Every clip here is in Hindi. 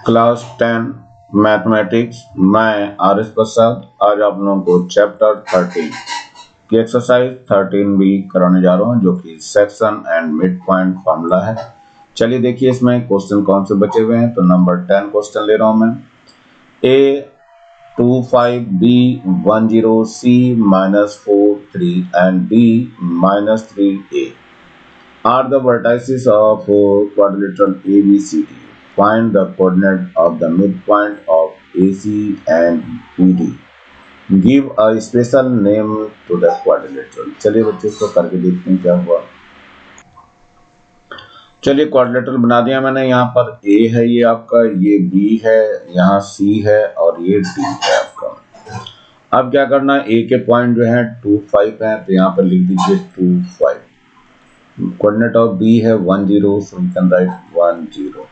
क्लास 10 मैथमेटिक्स, मैं आरिफ प्रसाद आज आप लोगों को चैप्टर 13 की एक्सरसाइज 13 भी कराने जा रहा हूँ, जो कि section and mid point formula है। चलिए देखिए इसमें क्वेश्चन कौन से बचे हुए हैं। तो नंबर 10 क्वेश्चन ले रहा हूँ मैं। A 25, B 10, C -4 3 and D -3A are the vertices of quadrilateral ABCD. Find the coordinate of the midpoint of AC and BD. Give a special name to the quadrilateral. चलिए बच्चों इसको करके देखते हैं क्या हुआ। चलिए क्वाड्रिलेटरल बना दिया मैंने। यहाँ पर A है, ये आपका, ये B है, यहाँ C है और ये D है आपका। अब क्या करना है, A के पॉइंट जो है 2 5 है, तो यहाँ पर लिख दीजिए 2 5। कोऑर्डिनेट ऑफ B है 10, so we can write 10।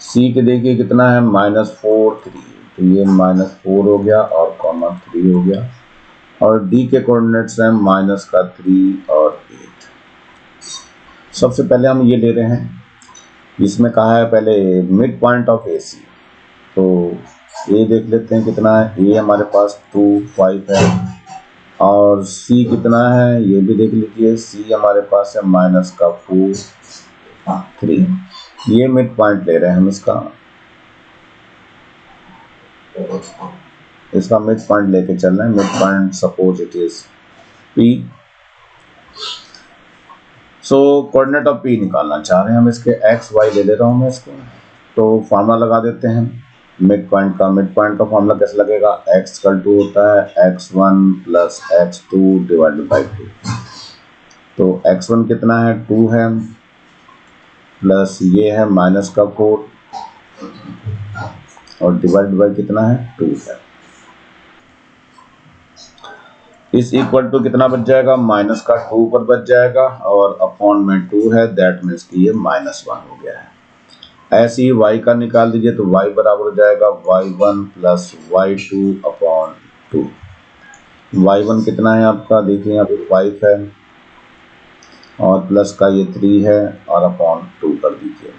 C के देखिए कितना है -4 3, तो ये -4 हो गया और कॉमा 3 हो गया। और D के कोऑर्डिनेट्स हैं -3 और 8। सबसे पहले हम ये ले रहे हैं, इसमें कहा है पहले मिड पॉइंट ऑफ AC। तो A देख लेते हैं कितना है। A हमारे पास 2 5 है और C कितना है ये भी देख लीजिए। C हमारे पास है -4 3। ये मिड पॉइंट ले रहे हैं हम इसका मिड पॉइंट लेके चल रहे हैं। Mid point suppose it is P। So coordinate of P निकालना चाह रहे हैं हम। इसके x y ले रहा हूँ मैं इसको। तो फार्मूला लगा देते हैं मिड पॉइंट का। मिड पॉइंट का फार्मूला कैसे लगेगा, x का 2 होता है x1 + x2 / 2। तो x1 कितना है 2 है, प्लस ये है -4 और डिवाइड बाय कितना है 2 है। इस इक्वल टू कितना बच जाएगा, -2 ऊपर बच जाएगा और अपॉन में 2 है, दैट मीन्स कि ये -1 हो गया है। ऐसे ही y का निकाल दीजिए, तो y बराबर हो जाएगा y1 + y2/2। y1 कितना है आपका, देखिए यहाँ पे 5 है और प्लस का ये 3 है और अपॉन 2 कर दीजिए।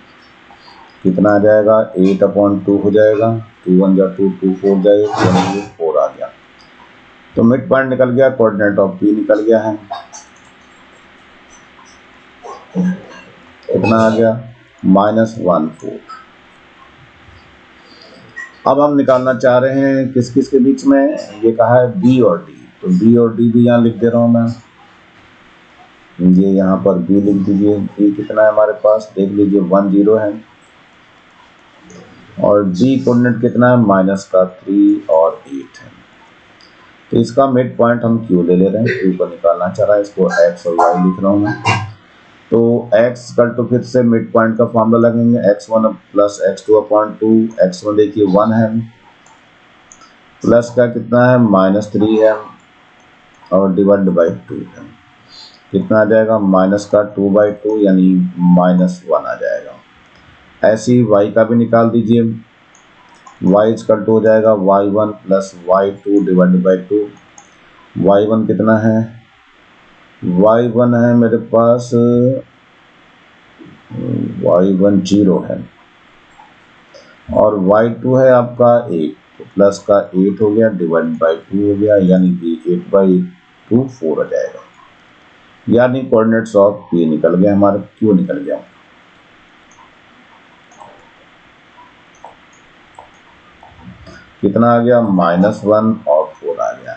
कितना आ जाएगा 8/2 हो जाएगा। 2 1 जा 2 2 4 जाएगा, 4 आ गया। तो मिड पॉइंट निकल गया, कोऑर्डिनेट ऑफ P निकल गया है। कितना आ गया -14। अब हम निकालना चाह रहे हैं किस किस के बीच में, ये कहा है B और D। तो B और D भी यहाँ लिख दे रहा हूँ मैं। ये यहाँ पर B लिख दीजिए। B कितना है हमारे पास, देख लीजिए 10 है और D कोऑर्डिनेट कितना है -3 और 8 है। तो इसका मिड पॉइंट हम Q ले रहे हैं। Q को निकालना चाह रहा है, इसको x और y लिख रहा हूँ मैं। तो x का तो फिर से मिड पॉइंट का फार्मूला लगेंगे, x1 + x2/2। x1 देखिए 1 है, प्लस का कितना है -3 है और डिवाइड बाय 2 है। कितना आ जाएगा -2/2 यानी -1 आ जाएगा। ऐसे ही y का भी निकाल दीजिए। y = हो जाएगा y1 + y2 divide by 2। y1 कितना है, y1 है मेरे पास y1 0 है और y2 है आपका 8। तो प्लस का 8 हो गया डिवाइड बाय 2 हो गया, यानी कि 8/2 4 आ जाएगा। यानी कोऑर्डिनेट्स ऑफ P निकल गया हमारा, Q निकल गया। कितना आ गया -1 और 4 आ गया।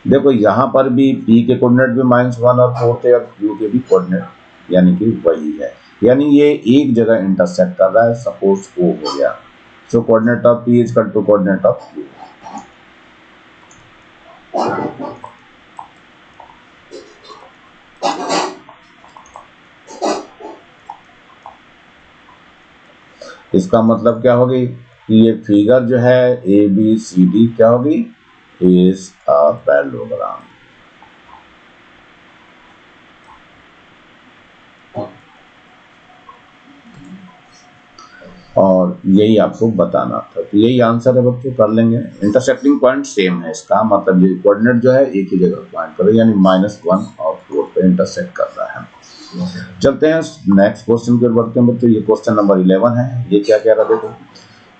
देखो यहाँ पर भी P के कोऑर्डिनेट भी -1 और 4 थे और Q के भी कोऑर्डिनेट यानी कि वही है, यानी ये एक जगह इंटरसेक्ट कर रहा है। सपोज O हो गया। So coordinate of P = coordinate of Q। इसका मतलब क्या होगी, ये फिगर जो है ABCD क्या होगी, इज अ पैरेललोग्राम। और यही आपको बताना था। तो यही आंसर है बच्चों, कर लेंगे। इंटरसेक्टिंग पॉइंट सेम है, इसका मतलब ये कोऑर्डिनेट जो है एक ही जगह पॉइंट करो, यानी -1 और 4 पे इंटरसेक्ट कर रहा है। चलते हैं नेक्स्ट क्वेश्चन की ओर बढ़ते हैं बच्चों। ये क्वेश्चन नंबर 11 है। ये क्या कह रहा देखो,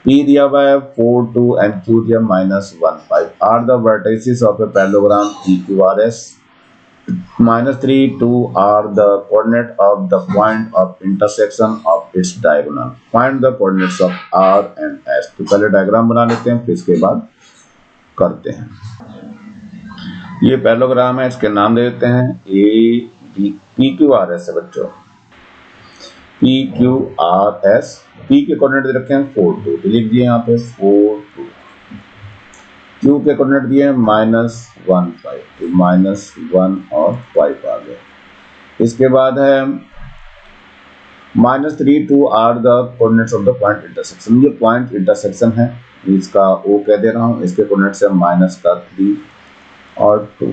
P दिया हुआ है 4 2 and Q दिया -1 5 are the vertices of a parallelogram PQRS। -3 2 are the coordinate of the point of intersection of its diagonal. Find the coordinates of R and S। तो पहले डायग्राम बना लेते हैं, फिर इसके बाद करते हैं। ये पैरेललोग्राम है, इसके नाम दे देते हैं PQRS है बच्चों, PQRS। P के कोऑर्डिनेट दे रखे हैं 4 2, लिख दिए यहाँ पे 4 2। Q के कोऑर्डिनेट दिए हैं -1 5, तो -1 और 5 आ गए। इसके बाद है -3 2 are the coordinates of the point intersection. ये पॉइंट इंटरसेक्शन है, इसका O कह दे रहा हूँ। इसके कोऑर्डिनेट्स है -3 और 2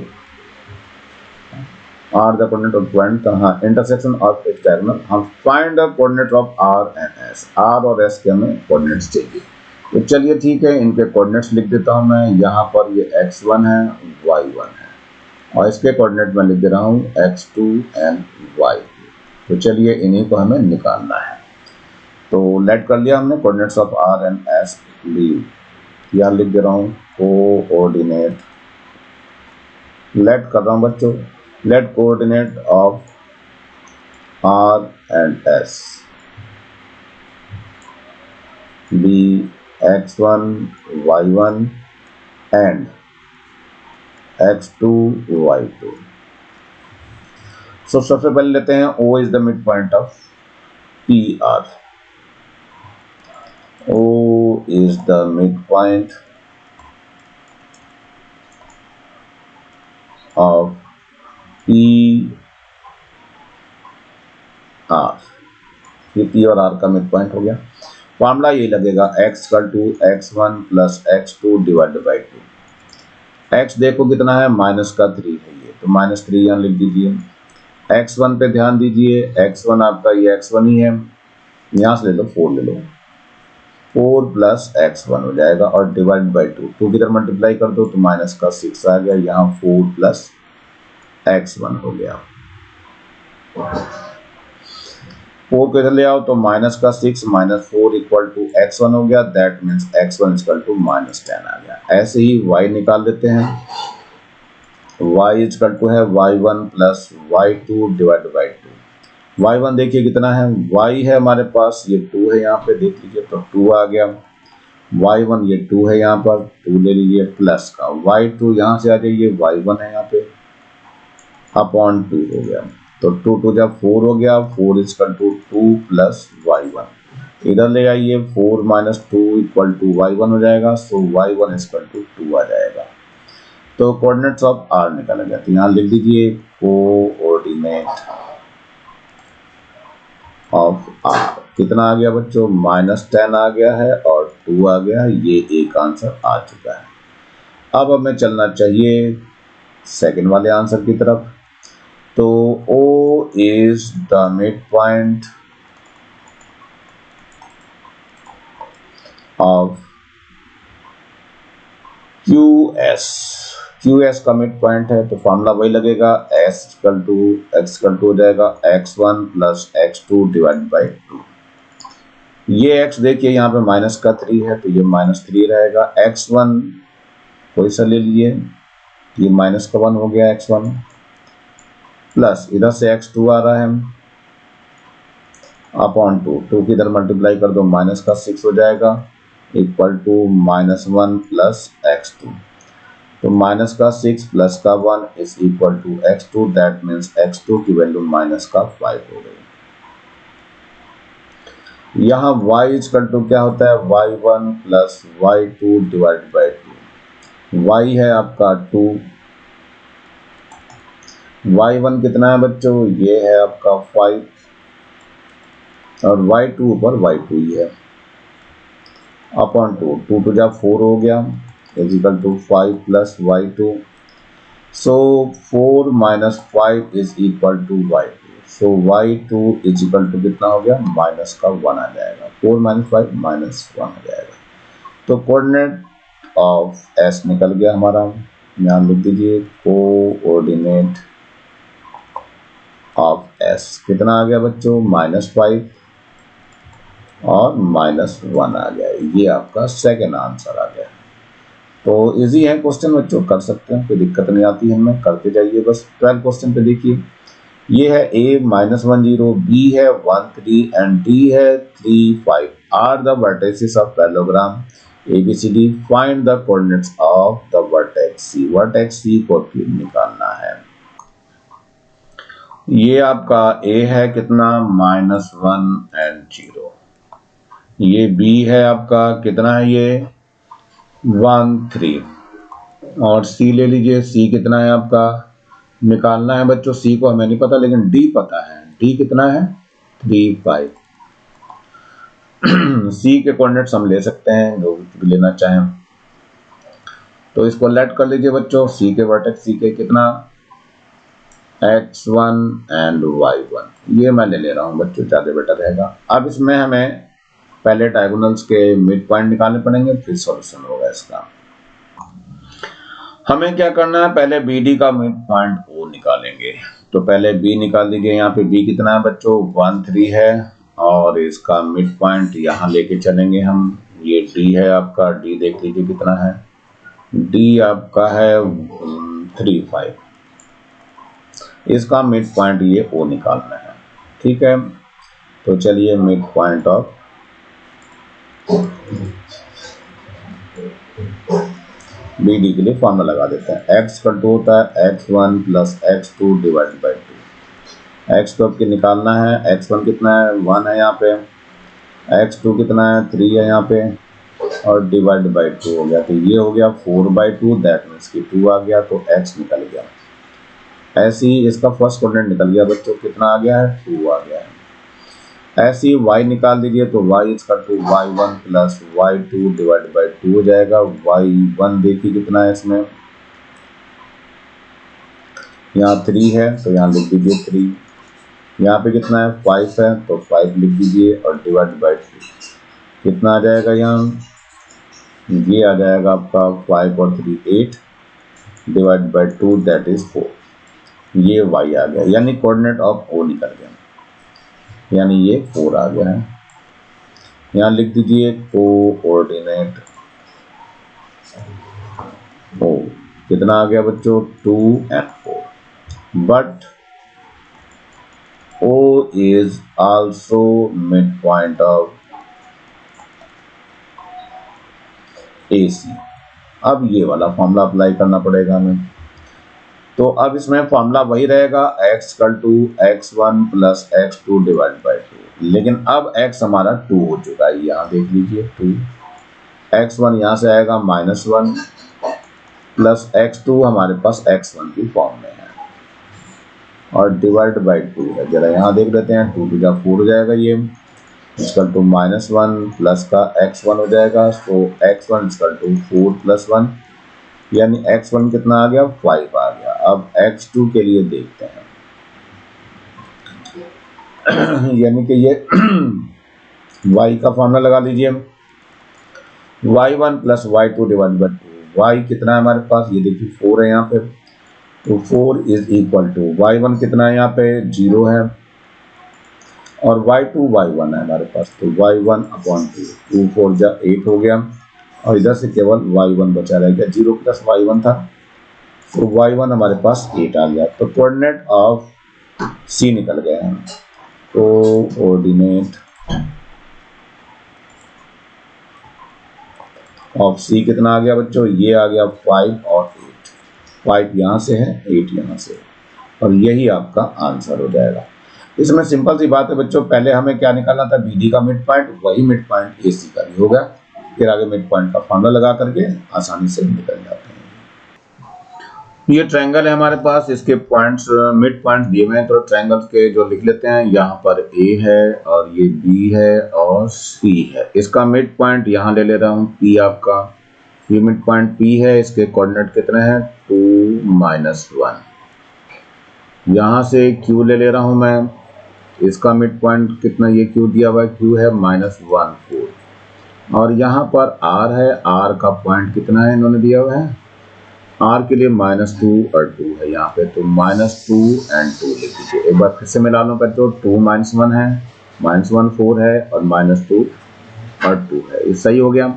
are the coordinate of point intersection of its diagonal. हम find the coordinate of R and S। R और S के हमें कोऑर्डिनेट्स चाहिए। तो चलिए ठीक है, इनके कोऑर्डिनेट्स लिख देता हूं मैं। यहाँ पर ये x1 है, y1 है, और इसके कोऑर्डिनेट में लिख दे रहा हूँ x2 एंड y2। तो चलिए इन्हीं को हमें निकालना है। तो लेट कर लिया हमने coordinates of R and S। यहाँ लिख दे रहा हूँ कोऑर्डिनेट, लेट कर रहा हूँ बच्चों, let coordinate of R and S be x1 y1 and x2 y2। So सबसे पहले लेते हैं O is the midpoint of PR। O is the midpoint of PR। ये P और R का मिड पॉइंट हो गया। फॉर्मूला ये लगेगा x का 2 x1 plus x2 divided by 2। x देखो कितना है, -3 है ये, तो -3 यहाँ लिख दीजिए। x1 पे ध्यान दीजिए, x1 आपका ये x1 ही है, यहाँ से ले लो 4 ले लो, 4 प्लस x1 हो जाएगा और डिवाइड बाई 2। 2 की तरफ मल्टीप्लाई कर दो तो -6 आ गया, यहाँ 4 प्लस x1 हो गया। 4 को इधर ले आओ तो -6 - 4 इक्वल टू x1 हो गया। That means x1 equal to -10 आ गया। ऐसे ही y निकाल देते हैं। y इक्वल टू है y1 plus y2 divide by 2। y1 देखिए कितना है, y है हमारे पास ये 2 है, यहाँ पे देख लीजिए तो 2 आ गया। y1 ये 2 है, यहाँ पर 2 ले लीजिए प्लस का y2 यहाँ से आ जाइए, y1 है यहाँ पे अपॉन 2 हो गया, तो 2 2 जब 4 हो गया, 4 इक्वल टू 2 प्लस y1। इधर ले आइए, 4 माइनस 2 इक्वल टू y1 हो जाएगा, सो y1 इक्वल टू 2 आ जाएगा। तो कोऑर्डिनेट्स ऑफ R निकल गया। तो यहाँ लिख दीजिए कोऑर्डिनेट ऑफ R कितना आ गया बच्चों, -10 आ गया है और 2 आ गया है। ये एक आंसर आ चुका है। अब हमें चलना चाहिए सेकंड वाले आंसर की तरफ। तो O is the midpoint of QS। QS का मिड पॉइंट है, तो फॉर्मूला वही लगेगा, S इक्वल टू हो जाएगा x1 plus x2 divide by 2। ये x देखिए यहाँ पे -3 है, तो ये -3 रहेगा। x1 कोई सा ले लिए, ये -1 हो गया x1, प्लस इधर से x2 आ रहा है अपॉन 2 की इधर मल्टीप्लाई कर दो, -6 हो जाएगा इक्वल टू -1 प्लस x2। तो -6 प्लस का 1 is equal to x2। That means x2 की वैल्यू -5 हो गई। यहाँ y इक्वल टू क्या होता है, y1 plus y2 divide by 2। y है आपका 2, y1 कितना है बच्चों, ये है आपका 5, और y2 ऊपर y2 ही है अपॉन 2। 2 2 जब 4 हो गया is equal to 5 plus y2। So 4 minus 5 is equal to y2। So y2 is equal to कितना हो गया, -1 आ जाएगा। 4 माइनस 5 -1 आ जाएगा। तो कोऑर्डिनेट ऑफ S निकल गया हमारा। यहाँ लिख दीजिए कोऑर्डिनेट ऑफ एस कितना आ गया बच्चों, -5 और -1 आ गया। ये आपका सेकेंड आंसर आ गया। तो इजी है क्वेश्चन बच्चों, कर सकते हैं, कोई दिक्कत नहीं आती है हमें, करते जाइए बस। 12 क्वेश्चन पे देखिए, ये है a -10, b है 13 एंड d है 3 5 are the vertexes of parallelogram ABCD। Find the coordinates of the vertex C। Vertex C को निकालना है। ये आपका a है कितना, -1 एंड 0। ये b है आपका कितना है, ये 1 3। और C ले लीजिए, C कितना है आपका, निकालना है बच्चों। C को हमें नहीं पता लेकिन D पता है। D कितना है, 3 5। C के कोऑर्डिनेट्स हम ले सकते हैं, जो भी लेना चाहें। तो इसको लेट कर लीजिए बच्चों। C के वर्टेक्स C के कितना, x1 एंड y1। ये मैं ले रहा हूं बच्चों, ज्यादा बेटर रहेगा। अब इसमें हमें पहले डायगोनल्स के मिड पॉइंट निकालने पड़ेंगे, फिर सॉल्यूशन होगा इसका। हमें क्या करना है, पहले BD का मिड पॉइंट O निकालेंगे। तो पहले B निकाल दीजिए। यहाँ पे B कितना है बच्चों, 1 3 है और इसका मिड पॉइंट यहाँ लेके चलेंगे हम। ये D है आपका, D देख लीजिए कितना है, D आपका है 3 5। इसका मिड पॉइंट ये O निकालना है, ठीक है। तो चलिए मिड पॉइंट ऑफ BD के लिए फॉर्मूला लगा देते हैं। x का 2 होता है x1 + x2 divide by 2। x तो आपके निकालना है, x1 कितना है, 1 है यहाँ पे, x2 कितना है, 3 है यहाँ पे, और डिवाइड बाई 2 हो गया। तो ये हो गया 4/2, दैट मीन्स कि 2 आ गया, तो x निकल गया। ऐसे ही इसका फर्स्ट कोऑर्डिनेट निकल गया बच्चों, कितना आ गया है, 2 आ गया है। ऐसे ही y निकाल दीजिए, तो y इसका 2 y1 + y2 डिवाइड बाई 2 हो जाएगा। y1 देखिए कितना है इसमें, यहाँ 3 है तो यहाँ लिख दीजिए 3। यहाँ पे कितना है, 5 है तो 5 लिख दीजिए और डिवाइड बाई 2 कितना आ जाएगा, यहाँ ये आ जाएगा आपका 5 और 3 8 डिवाइड बाई 2 दैट इज 4। ये y आ गया, यानी कोऑर्डिनेट ऑफ O निकल गया, यानी ये 4 आ गया है। यहाँ लिख दीजिए कोऑर्डिनेट O कितना आ गया बच्चों, 2 and 4। But O is also midpoint of AC। अब ये वाला फॉर्मूला अप्लाई करना पड़ेगा हमें। तो अब इसमें फॉर्मूला वही रहेगा, x = x1 + x2 divide by 2। लेकिन अब x हमारा 2 हो चुका है, यहाँ देख लीजिए 2। x1 यहाँ से आएगा -1 प्लस x2 हमारे पास x1 की फॉर्म में है, और डिवाइड बाई 2 है। जरा यहाँ देख लेते हैं, 2 2 4 हो जाएगा, ये इसका -1 प्लस का x1 हो जाएगा। तो x1 = 4 + 1, यानी x1 कितना आ गया, 5 आ गया। अब x2 के लिए देखते हैं, यानी कि ये y का फॉर्मूला लगा लीजिए, y1 + y2 divide by 2। y कितना है हमारे पास, ये देखिए 4 है यहाँ पे, तो 4 = y1 कितना है यहाँ पे, 0 है, और y2 y1 है हमारे पास, तो y1/2 2 4 जा 8 हो गया, और इधर से केवल y1 बचा रह गया, 0 + y1 था, तो y1 हमारे पास 8 आ गया। तो कोऑर्डिनेट ऑफ C निकल गए हैं। तो कोऑर्डिनेट ऑफ C कितना आ गया बच्चों, ये आ गया 5 और 8। 5 यहाँ से है, 8 यहाँ से, और यही आपका आंसर हो जाएगा। इसमें सिंपल सी बात है बच्चों, पहले हमें क्या निकालना था, BD का मिड पॉइंट, वही मिड पॉइंट AC का भी होगा। फिर आगे मिड पॉइंट का फॉर्मूला लगा करके आसानी से निकल जाते हैं। ये ट्रायंगल है हमारे पास, इसके पॉइंट्स मिड पॉइंट दिए हुए हैं, तो ट्रायंगल के जो लिख लेते हैं। यहाँ पर A है और ये B है और C है। इसका मिड पॉइंट यहाँ ले रहा हूँ, P आपका, ये मिड पॉइंट P है। इसके कोऑर्डिनेट कितने हैं, 2 - 1। यहाँ से Q ले रहा हूँ मैं, इसका मिड पॉइंट कितना, ये Q दिया हुआ है, Q है -1 4। और यहाँ पर R है, R का पॉइंट कितना है इन्होंने दिया हुआ है, आर के लिए -2 और 2 है यहाँ पे, तो -2 एंड 2 लिख दीजिए। एक बार फिर से मिला लो बच्चों, 2 - 1 है, -1 4 है और -2 और 2 है, ये सही हो गया।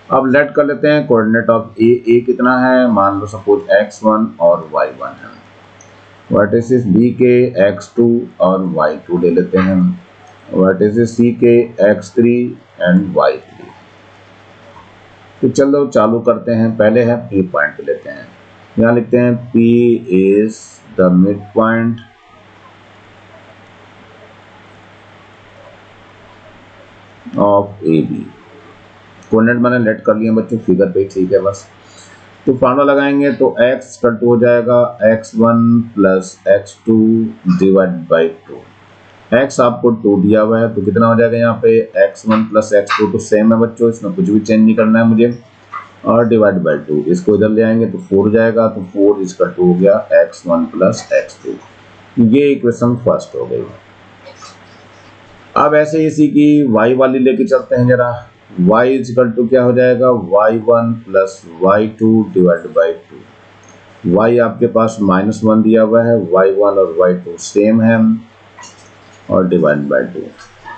अब लेट कर लेते हैं कोऑर्डिनेट ऑफ ए कितना है, मान लो सपोज x1 और y1 है, वर्टिसेस बी के x2 और y2 ले लेते हैं, वर्टिसेस सी के x3 एंड y3। तो चलो चालू करते हैं, पहले है P पॉइंट लेते हैं, यहाँ लिखते हैं P is the mid point of AB। Coordinate मैंने लेट कर लिए बच्चों, फिगर पे ठीक है बस। तो फार्मूला लगाएंगे तो x का 2 हो जाएगा x1 plus x2 divide by 2। x आपको 2 दिया हुआ है तो कितना हो जाएगा यहाँ पे, x1 प्लस x2 तो सेम है बच्चों, इसमें कुछ भी चेंज नहीं करना है मुझे, और डिवाइड बाई 2। इसको इधर ले आएंगे तो 4 जाएगा, तो 4 इसका 2 हो गया x1 प्लस x2। ये इक्वेशन फर्स्ट हो गई। अब ऐसे इसी की y वाली लेके चलते हैं जरा, y इक्वल टू क्या हो जाएगा, y1 plus y2 divide by 2। y आपके पास -1 दिया हुआ है, y1 और y2 सेम है और डिवाइड बाई 2,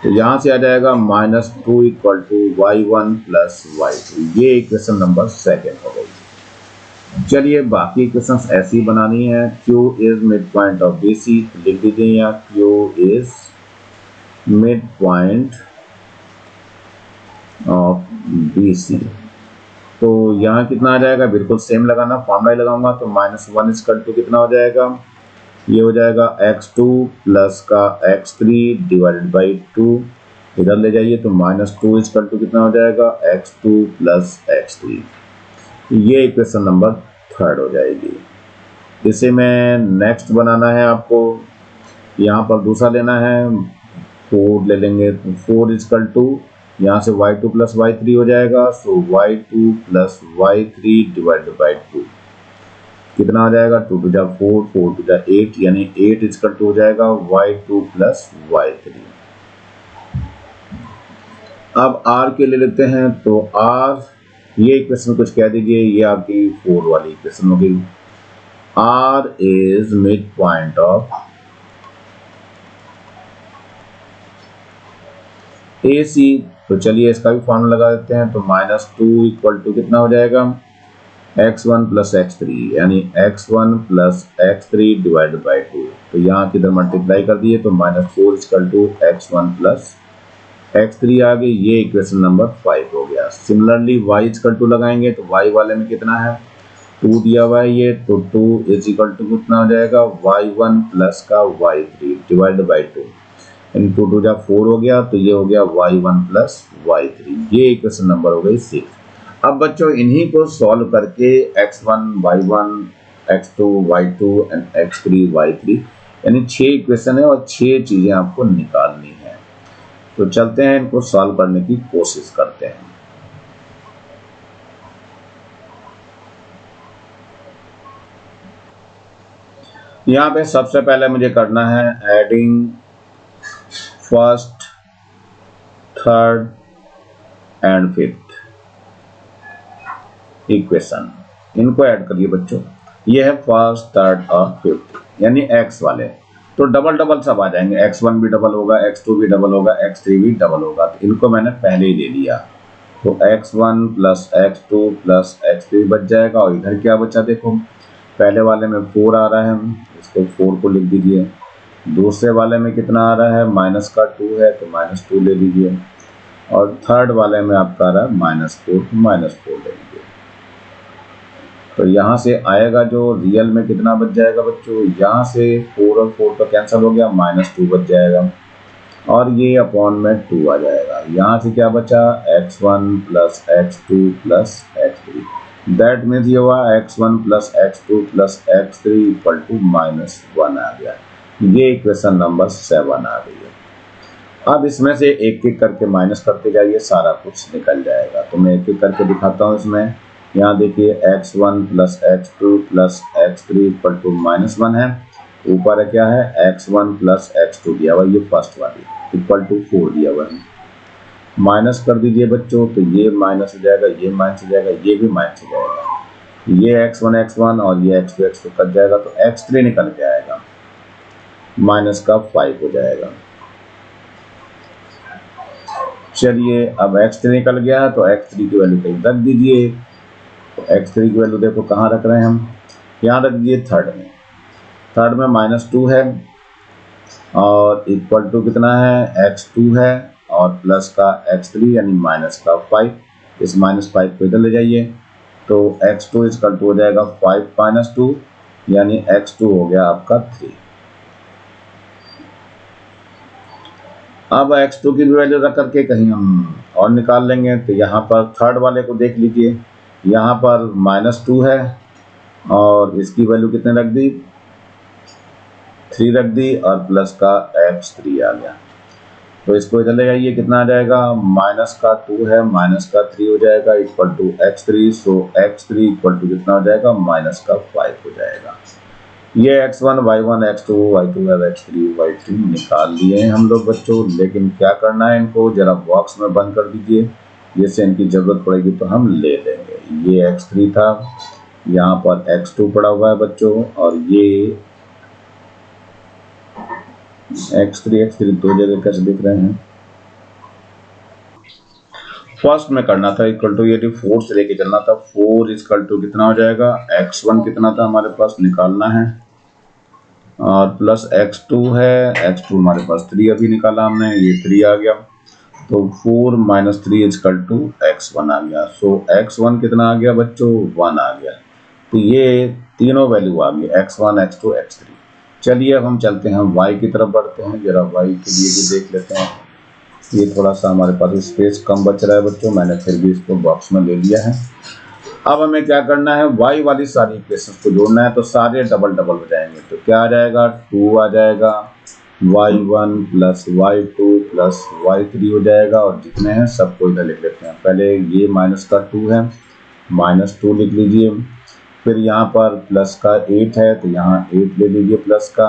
तो यहाँ से आ जाएगा -2 equal to y1 plus y2। ये इक्वेशन नंबर सेकेंड हो गई। चलिए बाकी इक्वेशंस ऐसी बनानी है। Q is mid point of BC, लिख दीजिए यहाँ Q is mid point of BC। तो यहाँ कितना आ जाएगा, बिल्कुल सेम लगाना, फॉर्मूला ही लगाऊंगा तो -1 इक्वल टू कितना हो जाएगा, ये हो जाएगा x2 प्लस का x3 डिवाइडेड बाई 2, इधर ले जाइए तो -2 इक्वल टू कितना हो जाएगा, x2 प्लस x3। ये इक्वेशन नंबर थर्ड हो जाएगी। इसे मैं नेक्स्ट बनाना है आपको, यहाँ पर दूसरा लेना है, 4 ले लेंगे तो 4 इक्वल टू यहाँ से y2 प्लस y3 हो जाएगा, सो y2 plus y3 divided by 2 कितना हो जाएगा, 2 टू जा 4, 4 टू जा 8, यानी 8 इक्वल टू हो जाएगा y2 प्लस y3। अब r के ले लेते हैं, तो r ये इक्वेशन कुछ कह दीजिए, ये आपकी 4 वाली इक्वेशन हो गई। r is mid point of AC, तो चलिए इसका भी फॉर्मूला लगा देते हैं, तो -2 इक्वल टू कितना हो जाएगा, x1 प्लस x3, यानी x1 plus x3 divided by 2। तो यहाँ किधर मल्टीप्लाई कर दिए तो -4 equal to x1 plus x3 आ गई। ये इक्वेशन नंबर 5 हो गया। सिमिलरली y इक्वल टू लगाएंगे तो y वाले में कितना है, 2 दिया हुआ है ये, तो 2 इज इक्वल टू कितना हो जाएगा, y1 प्लस का y3 डिवाइडेड बाई 2, यानी 2 टू जा 4 हो गया, तो ये हो गया y1 प्लस y3। ये इक्वेशन नंबर हो गई 6। अब बच्चों इन्हीं को सॉल्व करके x1 y1 x2 y2 and x3 y3, यानी 6 इक्वेशन है और 6 चीजें आपको निकालनी है। तो चलते हैं इनको सॉल्व करने की कोशिश करते हैं। यहाँ पे सबसे पहले मुझे करना है adding first, third and fifth equation, इनको ऐड करिए बच्चों। ये है फर्स्ट, थर्ड और फिफ्थ, यानी x वाले, तो डबल डबल सब आ जाएंगे, x1 भी डबल होगा, x2 भी डबल होगा, x3 भी डबल होगा, तो इनको मैंने पहले ही ले लिया। तो x1 plus x2 plus x3 बच जाएगा, और इधर क्या बचा देखो, पहले वाले में 4 आ रहा है, इसको 4 को लिख दीजिए। दूसरे वाले में कितना आ रहा है, माइनस का 2 है तो -2 ले लीजिए, और थर्ड वाले में आपका आ रहा है -4 तो -4 ले लीजिए। तो यहाँ से आएगा जो रियल में कितना बच जाएगा बच्चों, यहाँ से 4 और 4 तो कैंसिल हो गया, -2 बच जाएगा, और ये अपॉन में 2 आ जाएगा। यहाँ से क्या बचा, x1 plus x2 plus x3, that means ये हुआ x1 plus x2 plus x3 equal to -1 आ गया। ये इक्वेशन नंबर 7 आ गई है। अब इसमें से एक एक करके माइनस करते जाइए, सारा कुछ निकल जाएगा। तो मैं एक एक करके दिखाता हूँ इसमें। यहाँ देखिए x1 plus x2 plus x3 equal to -1 है, ऊपर है क्या है x1 प्लस x2 दिया हुआ, ये फर्स्ट वाली इक्वल टू 4 दिया हुआ है। माइनस कर दीजिए बच्चों, तो ये माइनस हो जाएगा, ये माइनस हो जाएगा, ये भी माइनस हो जाएगा। ये x1 और ये x2 कट जाएगा तो x3 निकल के आएगा, माइनस का 5 हो जाएगा। चलिए अब x3 निकल गया है तो x3 की वैल्यू कहीं रख दीजिए। तो x3 की वैल्यू देखो कहाँ रख रहे हैं हम, यहाँ रख दीजिए थर्ड में। थर्ड में -2 है और इक्वल टू कितना है, x2 है और प्लस का x3 यानी माइनस का 5। इस -5 को इधर ले जाइए तो x2 इक्वल टू हो जाएगा 5 - 2 यानी x2 हो गया आपका 3। अब x2 की भी वैल्यू रख करके कहीं हम और निकाल लेंगे। तो यहाँ पर थर्ड वाले को देख लीजिए, यहाँ पर -2 है और इसकी वैल्यू कितने रख दी, 3 रख दी और प्लस का x3 आ गया। तो इसको इधर ले जाइए, कितना आ जाएगा, माइनस का 2 है माइनस का 3 हो जाएगा equal to x3। So x3 equal to कितना हो जाएगा, माइनस का 5 हो जाएगा। ये x1 y1 x2 y2 है, x3 y3 निकाल लिए हैं हम लोग बच्चों। लेकिन क्या करना है, इनको जरा बॉक्स में बंद कर दीजिए, जैसे इनकी जरूरत पड़ेगी तो हम ले लेंगे। ये x3 था, यहाँ पर x2 पड़ा हुआ है बच्चों और ये x3 दो जगह कैसे दिख रहे हैं। फर्स्ट में करना था इक्वल टू, यदि 4 से लेके चलना था, 4 इक्वल टू कितना हो जाएगा, x1 कितना था हमारे पास निकालना है और प्लस x2 है, x2 हमारे पास 3 अभी निकाला हमने, ये 3 आ गया तो 4 - 3 इक्वल टू x1 आ गया। सो x1 कितना आ गया बच्चों, 1 आ गया। तो ये तीनों वैल्यू आ गई, x1 x2 x3। चलिए अब हम चलते हैं y की तरफ बढ़ते हैं, जरा y के लिए भी देख लेते हैं। ये थोड़ा सा हमारे पास स्पेस कम बच रहा है बच्चों, मैंने फिर भी इसको बॉक्स में ले लिया है। अब हमें क्या करना है, y वाली सारी इक्वेशंस को जोड़ना है तो सारे डबल डबल हो जाएंगे। तो क्या आ जाएगा, 2 आ जाएगा, y1 plus y2 plus y3 हो जाएगा और जितने हैं सबको इधर लिख लेते हैं। पहले ये माइनस का 2 है, -2 लिख लीजिए। फिर यहाँ पर प्लस का 8 है तो यहाँ 8 ले लीजिए प्लस का,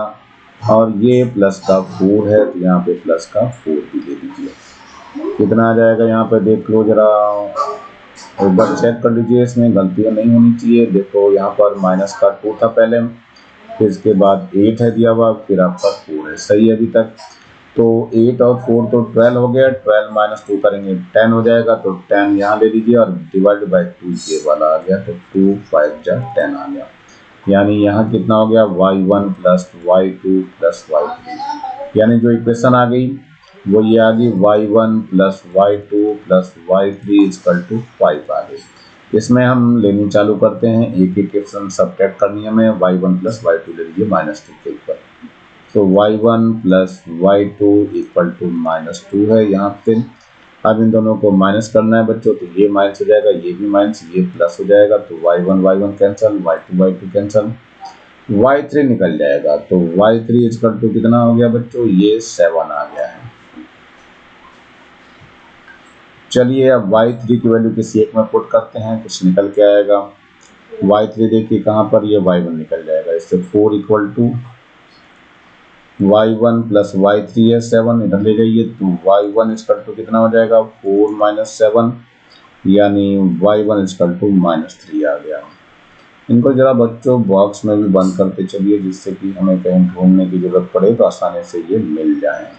और ये प्लस का 4 है तो यहाँ पे प्लस का 4 भी ले लीजिए। कितना आ जाएगा यहाँ पे देख लो जरा, एक बार चेक कर लीजिए, इसमें गलतियाँ नहीं होनी चाहिए। देखो यहाँ पर माइनस का 2 था पहले, फिर इसके बाद 8 है दिया हुआ, फिर आपका 4 है, सही है अभी तक। तो 8 और 4 तो 12 हो गया, 12 - 2 करेंगे 10 हो जाएगा। तो 10 यहाँ ले लीजिए और डिवाइड बाई 2 ये वाला आ गया, तो 2 5 जा 10 आ गया। यानी यहाँ कितना हो गया, y1 plus y2 plus y3, यानी जो इक्वेशन आ गई वो ये आ गई, y1 plus y2 plus y3 equal to 5 आ गई। इसमें हम लेनी चालू करते हैं, एक एक इक्वेशन सब्ट्रैक्ट करनी है हमें। y1 प्लस y2 ले लीजिए -2 के ऊपर, तो y1 plus y2 equal to -2 है यहाँ पे। अब इन दोनों को माइनस करना है बच्चों, तो ये माइनस हो जाएगा, ये भी माइनस, ये प्लस हो जाएगा। तो y1 cancel, y2 cancel, y3 निकल जाएगा। तो y3 इक्वल टू कितना हो गया बच्चों, ये 7 आ गया है। चलिए अब y3 की वैल्यू किसी एक में पुट करते हैं, कुछ निकल के आएगा। y3 देखिए कहाँ पर, ये y1 निकल जाएगा। इससे 4 equal to y1 plus y3 है 7, इधर ले जाइए तो y1 इक्वल टू कितना हो जाएगा, 4 - 7 यानी y1 इक्वल टू -3 आ गया। इनको जरा बच्चों बॉक्स में भी बंद करते चलिए, जिससे कि हमें कहीं ढूंढने की जरूरत पड़े तो आसानी से ये मिल जाए।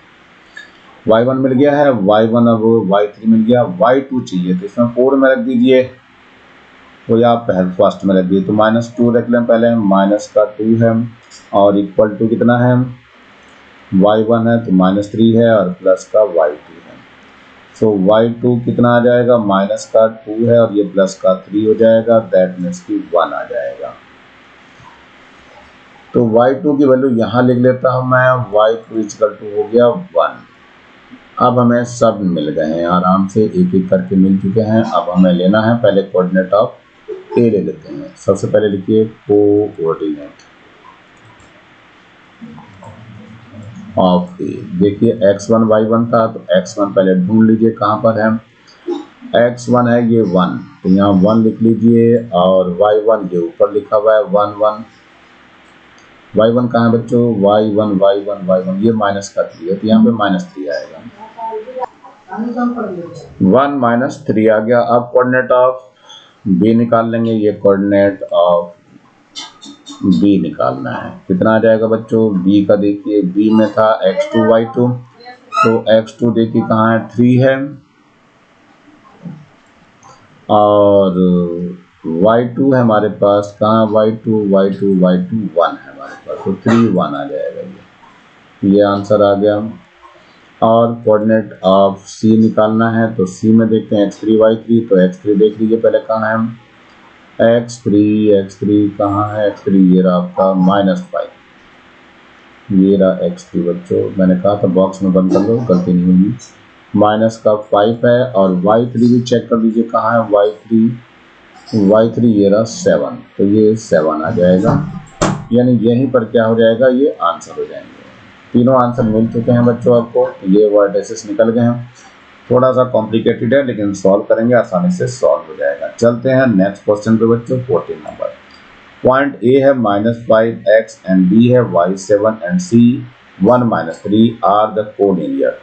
y1 मिल गया है, y1 अब y3 मिल गया, y2 चाहिए तो इसमें 4 में रख दीजिए, तो या पहले फर्स्ट में रख दीजिए। तो -2 रख लें पहले, माइनस का 2 है और इक्वल टू कितना है, y1 है तो -3 है और प्लस का y2 है। सो y2 कितना आ जाएगा, माइनस का 2 है और ये प्लस का 3 हो जाएगा, दैट मीन्स की 1 आ जाएगा। तो y2 की वैल्यू यहाँ लिख लेता हूँ मैं, y2 इक्वल टू हो गया 1। अब हमें सब मिल गए हैं, आराम से एक एक करके मिल चुके हैं। अब हमें लेना है, पहले कोऑर्डिनेट ऑफ ए ले लेते हैं। सबसे पहले लिखिए कोऑर्डिनेट ऑफ ए। देखिए x1 y1 था तो x1 पहले ढूंढ लीजिए कहाँ पर है, x1 है ये 1, तो यहाँ 1 लिख लीजिए और y1 ये ऊपर लिखा हुआ है 1 1। y1 कहाँ है बच्चों, y1 ये माइनस का 3 है तो यहाँ पे -3 आएगा, 1 - 3 आ गया। अब कोऑर्डिनेट ऑफ बी निकाल लेंगे, ये कोऑर्डिनेट ऑफ बी निकालना है। कितना आ जाएगा बच्चों, बी का देखिए, बी में था x2 y2, तो x2 देखिए कहाँ है, 3 है, और y2 है हमारे पास, कहाँ y2 1 है हमारे पास, तो 3 1 आ जाएगा, ये आंसर आ गया। और कोऑर्डिनेट ऑफ सी निकालना है, तो सी में देखते हैं x3 y3, तो x3 देख लीजिए पहले कहाँ है, x3 कहाँ है, x3 ये रहा आपका -5, ये रहा x3 बच्चों, मैंने कहा था बॉक्स में बंद कर लो, गलती नहीं होगी, -5 है, और y3 भी चेक कर लीजिए कहाँ है, y3 ये रहा 7, तो ये 7 आ जाएगा, यानी यहीं पर क्या हो जाएगा, ये आंसर हो जाएंगे। तीनों आंसर मिल चुके हैं बच्चों आपको, ये वर्टिसेस निकल गए हैं। थोड़ा सा कॉम्प्लिकेटेड है लेकिन सॉल्व करेंगे, आसानी से सॉल्व हो जाएगा। चलते हैं नेक्स्ट क्वेश्चन पे बच्चों, 14 नंबर। पॉइंट ए है -5x एंड बी है y7 and c 1 - 3 are the collinear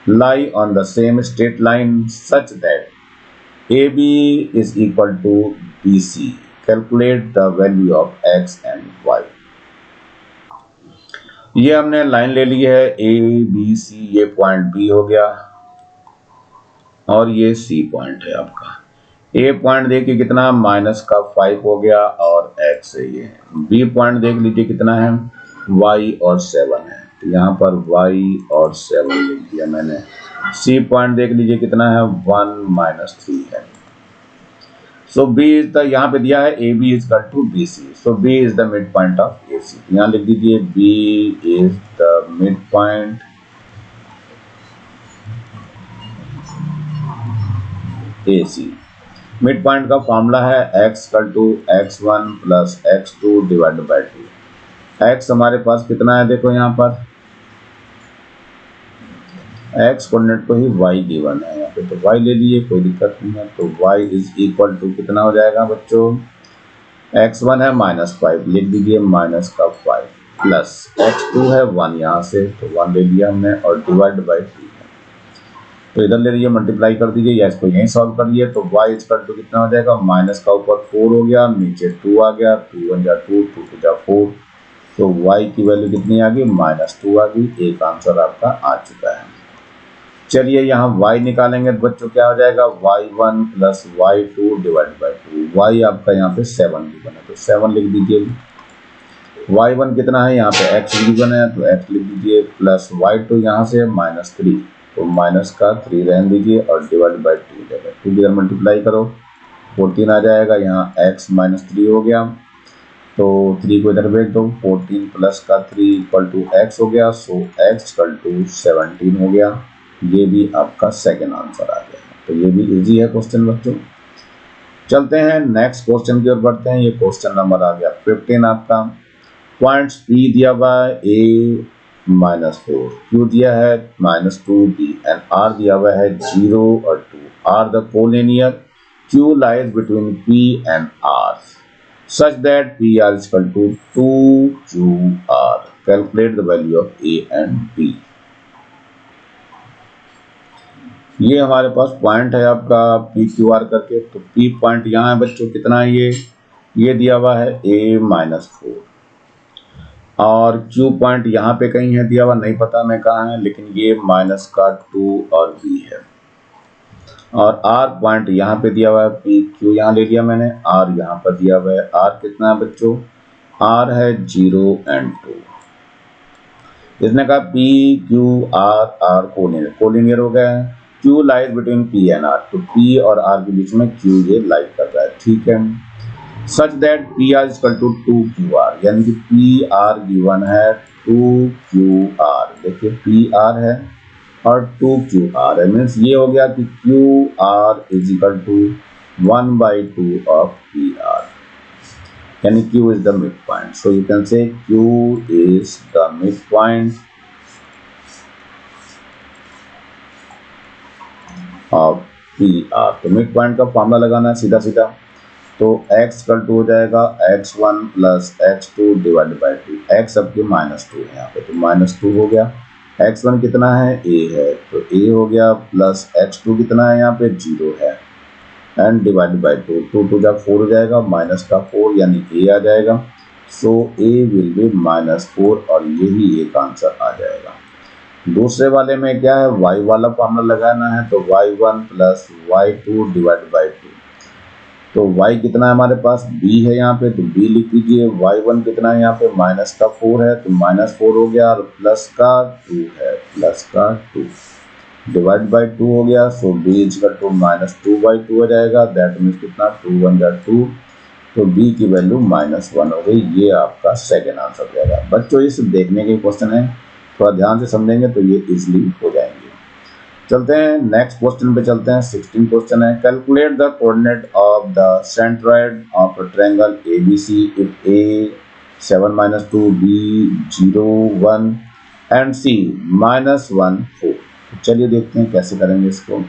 lie on the same straight line such that AB is equal to BC. Calculate the value of x and y. ये हमने लाइन ले ली है ए बी सी, ये पॉइंट बी हो गया और ये सी पॉइंट है आपका। ए पॉइंट देखिए कितना, -5 हो गया और x है ये। बी पॉइंट देख लीजिए कितना है, y और 7 है, तो यहाँ पर y और 7 लिख दिया मैंने। सी पॉइंट देख लीजिए कितना है, 1 - 3 है। सो बी इज द, यहाँ पे दिया है A B is equal to B C, so B is the mid point of A C. यहाँ लिख दीजिए B is the mid point A C. Mid point का फॉर्मूला है x equal to x1 plus x2 divided by 2। x हमारे पास कितना है, देखो यहाँ पर x कोऑर्डिनेट को ही y गिवन है यहाँ पे, तो y ले लिए, कोई दिक्कत नहीं है। तो y इज इक्वल टू कितना हो जाएगा बच्चों, x1 है -5, लिख दीजिए -5 प्लस x2 है 1, यहाँ से तो 1 ले लिया हमने, और डिवाइड बाई 2 है, तो इधर ले लीजिए, मल्टीप्लाई कर दीजिए, या इसको यहीं सॉल्व करिए। तो y इक्वल टू कितना हो जाएगा, माइनस का ऊपर 4 हो गया, नीचे 2 आ गया, 2 1 जा 2, 2 2 जा 4, तो y की वैल्यू कितनी आ गई, -2 आ गई। एक आंसर आपका आ चुका है। चलिए यहाँ y निकालेंगे तो बच्चों क्या हो जाएगा, y1 plus y2 divide by 2। y आपका यहाँ पे 7 गिवन है, तो 7 लिख दीजिए। y1 कितना है, यहाँ पे x गिवन है, तो x लिख दीजिए, प्लस y2 यहाँ से -3, तो माइनस का 3 रहने दीजिए, और डिवाइड बाई 2 देगा, 2 इधर मल्टीप्लाई करो, 14 आ जाएगा। यहाँ x -3 हो गया, तो 3 को इधर भेज दो, 14 प्लस का 3 इक्वल टू x हो गया, सो x इक्वल टू 17 हो गया। ये भी आपका सेकेंड आंसर आ गया, तो ये भी इजी है क्वेश्चन बच्चों। चलते हैं नेक्स्ट क्वेश्चन की ओर बढ़ते हैं। ये क्वेश्चन नंबर आ गया 15 आपका। पॉइंट्स P दिया हुआ है a -4, Q दिया है -2b एंड R दिया हुआ है 0 और 2 are the collinear Q lies between P and R such that PR is equal to 2QR. Calculate the value of A and B. ये हमारे पास पॉइंट है आपका PQR करके, तो P पॉइंट यहाँ है बच्चों, कितना है ये दिया हुआ है a -4, और Q पॉइंट यहाँ पे कहीं है दिया हुआ, नहीं पता मैं कहाँ है, लेकिन ये -2 और B है, और R पॉइंट यहाँ पे दिया हुआ है, PQ यहाँ ले लिया मैंने, R यहाँ पर दिया हुआ है। R कितना है बच्चों, R है 0 और 2। इसने कहा PQR R कोलिनियर हो गया है। Q lies between P and R, तो P और R के बीच में Q ये लाइज कर रहा है, ठीक है। Such that PR is equal to 2QR, यानी कि PR गिवन है 2QR, देखिए PR है और 2QR है, मीन्स ये हो गया कि QR is equal to 1/2 of PR, यानी Q is the mid point. So you can say Q is the mid point of PR। तो मिड पॉइंट का फॉर्मूला लगाना है सीधा सीधा, तो x इक्वल टू हो जाएगा x1 plus x2 divided by 2। x अब के -2 है यहाँ पे, तो -2 हो गया। x1 कितना है, a है, तो a हो गया, प्लस x2 कितना है यहाँ पे 0 है, एंड डिवाइड बाई 2, 2 टू जा 4 हो जाएगा, माइनस का 4 यानी ए आ जाएगा। सो ए विल बी -4 और यही एक आंसर आ जाएगा। दूसरे वाले में क्या है, y वाला फॉर्मूला लगाना है, तो y1 plus y2 divide by 2। तो y कितना है हमारे पास, b है यहाँ पे, तो b लिख दीजिए। y1 कितना है यहाँ पे, माइनस का 4 है, तो -4 हो गया, और प्लस का 2 है, प्लस का 2 डिवाइड बाई 2 हो गया। सो b इजकल टू -2/2 हो जाएगा। दैट मीन्स कितना, 2 1 जा 2, तो b की वैल्यू -1 हो गई। ये आपका सेकेंड आंसर हो जाएगा। बच्चों ये सिर्फ देखने के क्वेश्चन है, थोड़ा ध्यान से समझेंगे तो ये इजीली हो जाएंगे। चलते हैं नेक्स्ट क्वेश्चन पे चलते हैं। 16 क्वेश्चन है, calculate the coordinate of the centroid of a triangle ABC if A 7 - 2, B 0 1 and C -1 4। चलिए देखते हैं कैसे करेंगे इसको।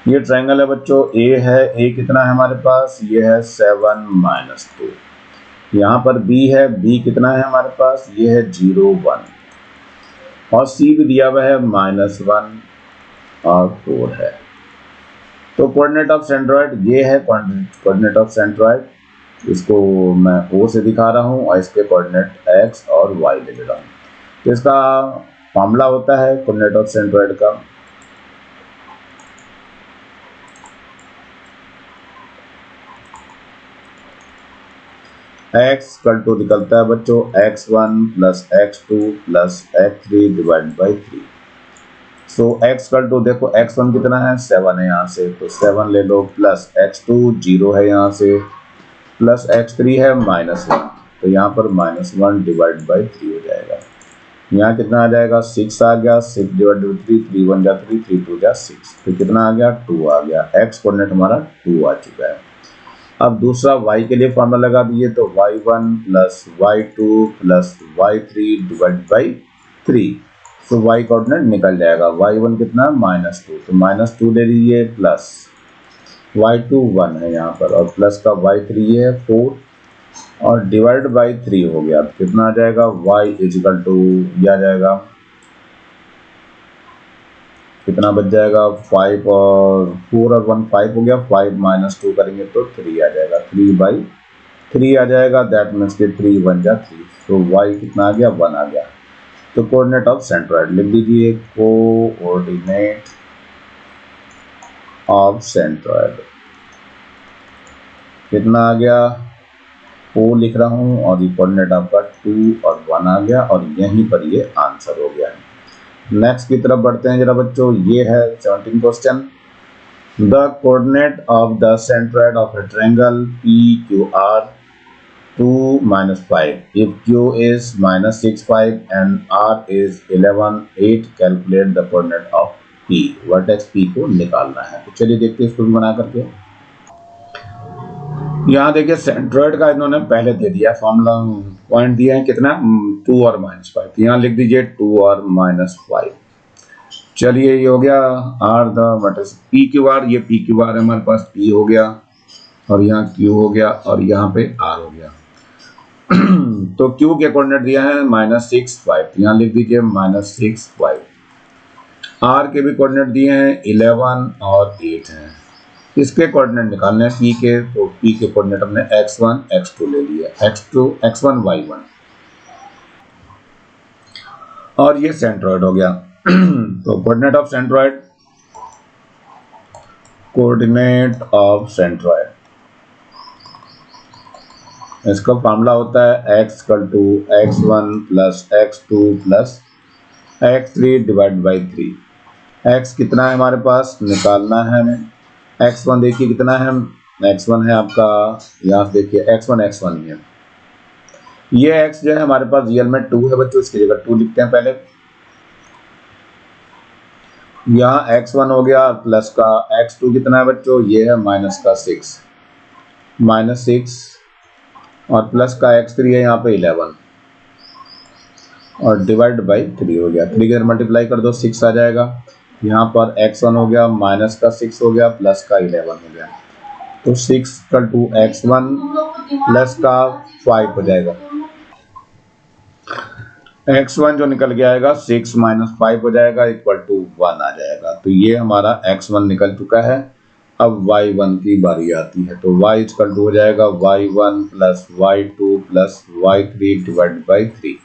ये ट्रायंगल है बच्चों, A है, A कितना है हमारे पास, ये है 7 - 2। यहाँ पर B है, B कितना है हमारे पास, ये है 0 1, और C भी दिया हुआ है -1 और 4 है। तो कोऑर्डिनेट ऑफ सेंट्रॉइड ये है, कोऑर्डिनेट ऑफ सेंट्रॉइड, इसको मैं O से दिखा रहा हूँ और इसके कोऑर्डिनेट X और Y ले रहा हूँ। तो इसका फॉर्मूला होता है कोऑर्डिनेट ऑफ सेंट्रॉइड का, x कल टू निकलता है बच्चों x1 plus x2 plus x3 divide by 3। So x कल टू देखो, x1 कितना है, 7 है यहाँ से, तो 7 ले लो, प्लस x2 0 है यहाँ से, प्लस x3 है -1, तो यहाँ पर -1 डिवाइड बाई 3 हो जाएगा। यहाँ कितना आ जाएगा, 6 आ गया, 6 डिवाइड बाई 3, 3 1 जा 3, 3 2 जा 6, तो कितना आ गया, 2 आ गया। x कोऑर्डिनेट हमारा 2 आ चुका है। अब दूसरा y के लिए फॉर्मूला लगा दीजिए, तो y1 plus y2 plus y3 divide by 3। तो y कोऑर्डिनेट निकल जाएगा, y1 कितना -2, तो -2 ले लीजिए, प्लस y2 1 है यहाँ पर, और प्लस का y3 है 4, और डिवाइड बाई 3 हो गया। तो कितना आ जाएगा, y इजिकल टू यह आ जाएगा, कितना बच जाएगा, 5 और 4 और 1 5 हो गया, 5 - 2 करेंगे तो 3 आ जाएगा, 3/3 आ जाएगा। दैट मीन्स कि 3 1 जा 3, तो y कितना आ गया, 1 आ गया। तो कोऑर्डिनेट ऑफ सेंट्रॉइड लिख दीजिए, कोऑर्डिनेट ऑफ सेंट्रॉइड कितना आ गया, 4 लिख रहा हूँ, और ये कोऑर्डिनेट आपका 2 और 1 आ गया, और यहीं पर ये आंसर हो गया है। नेक्स्ट की तरफ बढ़ते हैं जरा बच्चों, ये है 17 question. The coordinate of the centroid of A triangle PQR 2 - 5 if Q is -6 5 and R is 11 8, calculate the coordinate of P। Vertex P को निकालना है। तो चलिए देखते हैं इसको भी बना करके। यहाँ देखिए सेंट्रॉइड का इन्होंने पहले दे दिया फॉर्मूला, पॉइंट दिया है कितना, 2 और -5, यहाँ लिख दीजिए 2 और -5। चलिए ये हो गया आर द वर्टेक्स PQR, ये PQR है हमारे पास, P हो गया, और यहाँ Q हो गया, और यहाँ पे R हो गया। तो Q के कोऑर्डिनेट दिया है -6 5, यहाँ लिख दीजिए -6 5। R के भी कोऑर्डिनेट दिए हैं 11 और 8 हैं। इसके कोऑर्डिनेट निकालने हैं P के, तो P के कोऑर्डिनेट हमने x1 x2 ले लिए, x1 y1, और ये सेंट्रॉइड हो गया। तो coordinate of centroid, coordinate of centroid, इसका फॉर्मूला होता है x equal to x1 plus x2 plus x3 divide by 3। x कितना है हमारे पास, निकालना है हमें। x1 देखिए कितना है, x1 है आपका, यहाँ देखिए x1 ही है। ये x जो है हमारे पास रियल में 2 है बच्चों, इसकी जगह 2 लिखते हैं पहले। यहाँ x1 हो गया, प्लस का x2 कितना है बच्चों, ये है -6 और प्लस का x3 है यहाँ पे 11, और डिवाइड बाई 3 हो गया। 3 के मल्टीप्लाई कर दो 6 आ जाएगा। यहाँ पर x1 हो गया, -6 हो गया, प्लस का 11 हो गया, तो 6 इक्वल टू x1 प्लस का 5 हो जाएगा। x1 जो निकल के आएगा 6 - 5 हो जाएगा, इक्वल टू 1 आ जाएगा। तो ये हमारा x1 निकल चुका है, अब y1 की बारी आती है, तो y इक्वल टू हो जाएगा y1 plus y2 plus y3 divide by 3।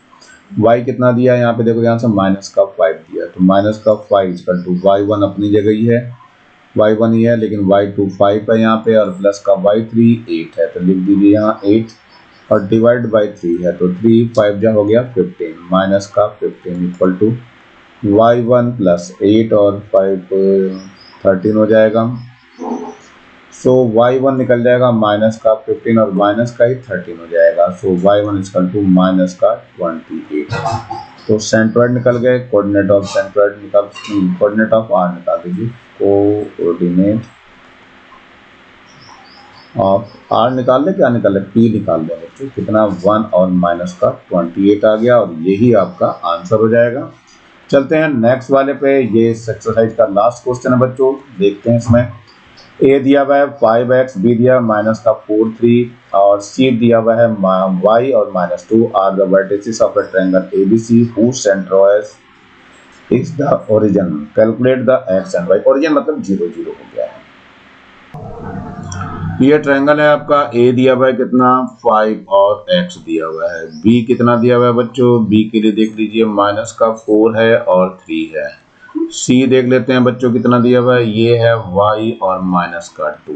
y कितना दिया है यहाँ पे, देखो ध्यान से, माइनस का 5 दिया, तो माइनस का 5 इक्वल टू y1 अपनी जगह ही है, y1 ही है, लेकिन y2 5 है यहाँ पे, और प्लस का y3 8 है, तो लिख दीजिए यहाँ 8 और डिवाइड बाई 3 है, तो 3 5 जा हो गया 15, माइनस का 15 इक्वल टू y1 प्लस 8 और 5 13 हो जाएगा। सो y1 निकल जाएगा माइनस का 15 और माइनस का ही 13 हो जाएगा। सो y1 इक्वल टू माइनस का 28। तो सेंट्रोइड निकल गए, कोऑर्डिनेट ऑफ सेंट्रोइड निकाल, कोऑर्डिनेट ऑफ r निकाल दीजिए, कोऑर्डिनेट ऑफ r निकाल ले, क्या निकाल ले, p निकाल ले बच्चों, कितना 1 और माइनस का 28 आ गया, और यही आपका आंसर हो जाएगा। चलते हैं नेक्स्ट वाले पे, ये एक्सरसाइज का लास्ट क्वेश्चन है बच्चों, देखते हैं इसमें। ए दिया हुआ है 5x, बी दिया माइनस का 4 3 और सी दिया हुआ है y और minus 2 are the vertices of the triangle ABC whose centroid is the origin, calculate the x and y। Origin मतलब 0 0 हो गया है। ये ट्रायंगल है आपका, ए दिया हुआ है कितना 5 और x दिया हुआ है, बी कितना दिया हुआ है बच्चों, बी के लिए देख लीजिए माइनस का 4 है और 3 है, सी देख लेते हैं बच्चों कितना दिया हुआ है, ये है y और माइनस का 2।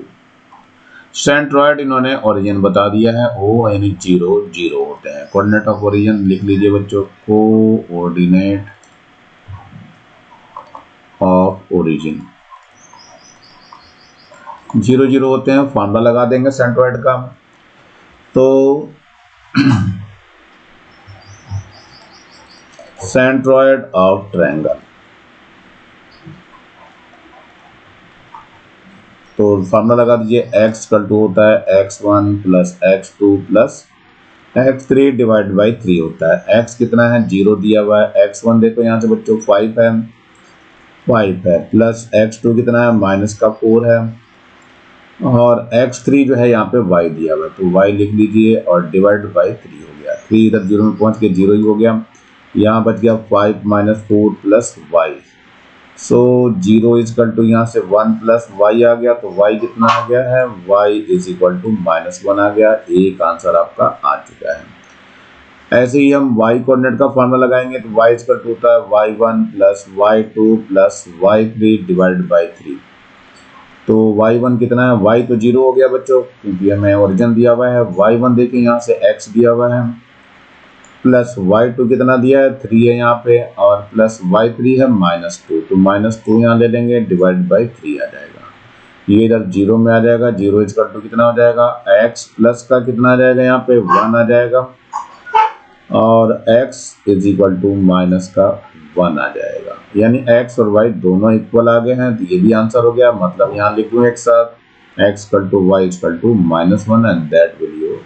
सेंट्रॉइड इन्होंने ओरिजिन बता दिया है, ओ यानी 0 0 होते हैं। कोऑर्डिनेट ऑफ ओरिजिन लिख लीजिए बच्चों, कोऑर्डिनेट ऑफ ओरिजिन 0 0 होते हैं। फॉर्मूला लगा देंगे सेंट्रॉइड का, तो सेंट्रॉइड ऑफ ट्रायंगल, तो फॉर्मूला लगा दीजिए, x इक्वल टू होता है x1 plus x2 plus x3 divide by 3 होता है। x कितना है 0 दिया हुआ है, x1 देखो यहाँ से बच्चों 5 है प्लस x2 कितना है माइनस का 4 है, और x3 जो है यहाँ पे y दिया हुआ है, तो y लिख लीजिए और डिवाइड बाई 3 हो गया, 3 इधर 0 में पहुंच के 0 ही हो गया, यहाँ बच गया 5 minus 4 plus y। So 0 equal to यहाँ से 1 प्लस y आ गया, तो y कितना आ गया है, y इज इक्वल टू -1 आ गया। एक आंसर आपका आ चुका है। ऐसे ही हम y कोऑर्डिनेट का फॉर्मूला लगाएंगे, तो y इक्वल टू होता है y1 plus y2 plus y3 divide by 3। तो y1 कितना है, y तो 0 हो गया बच्चों, क्योंकि हमें ओरिजिन दिया हुआ है। y1 देखिए यहाँ से x दिया हुआ है, प्लस y2 कितना दिया है 3 है यहाँ पे, और प्लस y3 है -2, तो -2 यहाँ ले लेंगे, डिवाइड बाई 3 आ जाएगा, ये इधर 0 में आ जाएगा, 0 इक्वल टू कितना हो जाएगा, x प्लस का कितना आ जाएगा यहाँ पे 1 आ जाएगा, और x is equal to minus का 1 आ जाएगा, यानी x और y दोनों इक्वल आ गए हैं, तो ये भी आंसर हो गया। मतलब यहाँ लिख दूं एक साथ, x equal to y equal to -1 and that will your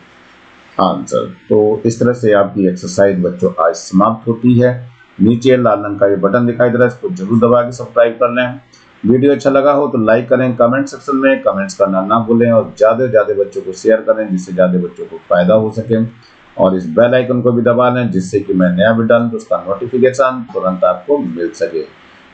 answer. तो इस तरह से आपकी एक्सरसाइज बच्चों आज समाप्त होती है। नीचे लाल रंग का ये बटन दिखाई दे रहा है, इसको जरूर दबा के सब्सक्राइब कर लें। वीडियो अच्छा लगा हो तो लाइक करें, कमेंट सेक्शन में कमेंट्स करना ना भूलें, और ज़्यादा से ज़्यादा बच्चों को शेयर करें, जिससे ज़्यादा बच्चों को फायदा हो सके, और इस बेल आइकन को भी दबा लें, जिससे कि मैं नया वीडियो डालूं तो उसका नोटिफिकेशन तुरंत आपको मिल सके।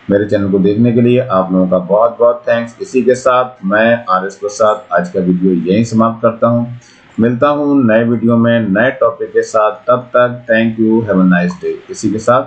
मेरे चैनल को देखने के लिए आप लोगों का बहुत बहुत थैंक्स। इसी के साथ मैं RS प्रसाद आज का वीडियो यहीं समाप्त करता हूँ। मिलता हूँ नए वीडियो में नए टॉपिक के साथ, तब तक thank you, have a nice day. इसी के साथ